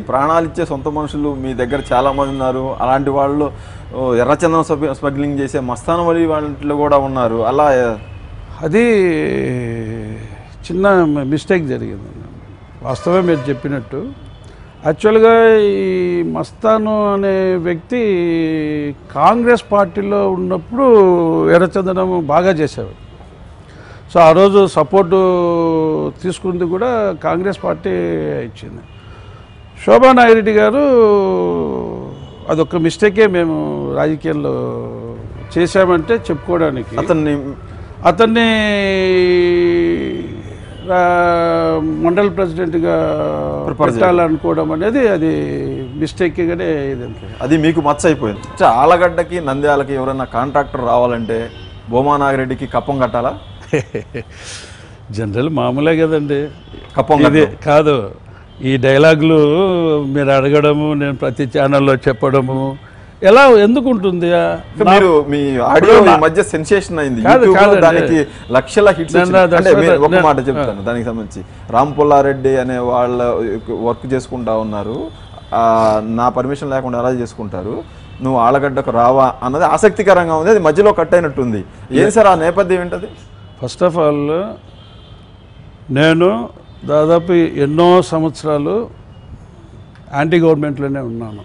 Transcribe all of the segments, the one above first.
ప్రాణాలు ఇచ్చే సొంత మనుషులు మీ దగ్గర చాలా మంది ఉన్నారు. అలాంటి వాళ్ళు ఎర్రచందనం స్మగ్లింగ్ చేసే మస్తాన్ వలి వాళ్ళలో కూడా ఉన్నారు. అలా అది చిన్న మిస్టేక్ జరిగింది. వాస్తవమే మీరు చెప్పినట్టు. యాక్చువల్గా ఈ మస్తాను అనే వ్యక్తి కాంగ్రెస్ పార్టీలో ఉన్నప్పుడు ఎర్రచందనం బాగా చేసేవాడు. సో ఆ రోజు సపోర్టు తీసుకుంది కూడా కాంగ్రెస్ పార్టీ ఇచ్చింది. శోభా నాగిరెడ్డి గారు అదొక మిస్టేకే మేము రాజకీయాల్లో చేశామంటే చెప్పుకోవడానికి. అతన్ని మండల ప్రెసిడెంట్గా పెట్టాలనుకోవడం అనేది అది మిస్టేక్గానే ఇదంతా. అది మీకు మచ్చ అయిపోయింది. ఆలగడ్డకి నంద్యాలకి ఎవరైనా కాంట్రాక్టర్ రావాలంటే భూమా నాగిరెడ్డికి కప్పం కట్టాలా? జనరల్ మామూలే కదండి కప్పం. ఇది కాదు, ఈ డైలాగులు మీరు అడగడము, నేను ప్రతి ఛానల్లో చెప్పడము ఎలా ఎందుకు ఉంటుంది? మీరు మీ ఆడియో ఈ మధ్య సెన్సేషన్ అయింది, దానికి లక్షల హిట్స్. ఒక మాట చెప్తాను దానికి సంబంధించి. రామ్ పుల్లారెడ్డి అనే వాళ్ళ వర్క్ చేసుకుంటా ఉన్నారు, నా పర్మిషన్ లేకుండా ఎలా చేసుకుంటారు, నువ్వు ఆలగడ్డకు రావా అన్నది ఆసక్తికరంగా ఉంది. అది మధ్యలో కట్ అయినట్టుంది. ఏం సార్ ఆ నేపథ్యం ఏంటది? ఫస్ట్ ఆఫ్ ఆల్ నేను దాదాపు ఎన్నో సంవత్సరాలు యాంటీ గవర్నమెంట్లోనే ఉన్నాను.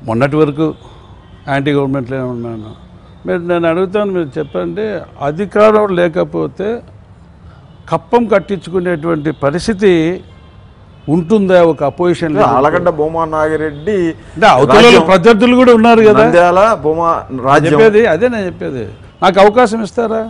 మొన్నటి వరకు యాంటీ గవర్నమెంట్లోనే ఉన్నాను. నేను అడుగుతాను, మీరు చెప్పండి, అధికారం లేకపోతే కప్పం కట్టించుకునేటువంటి పరిస్థితి ఉంటుందా ఒక అపోజిషన్? ఆలగడ్డ భూమా నాగిరెడ్డి ప్రత్యర్థులు కూడా ఉన్నారు కదా, చెప్పేది అదే నేను చెప్పేది. నాకు అవకాశం ఇస్తారా?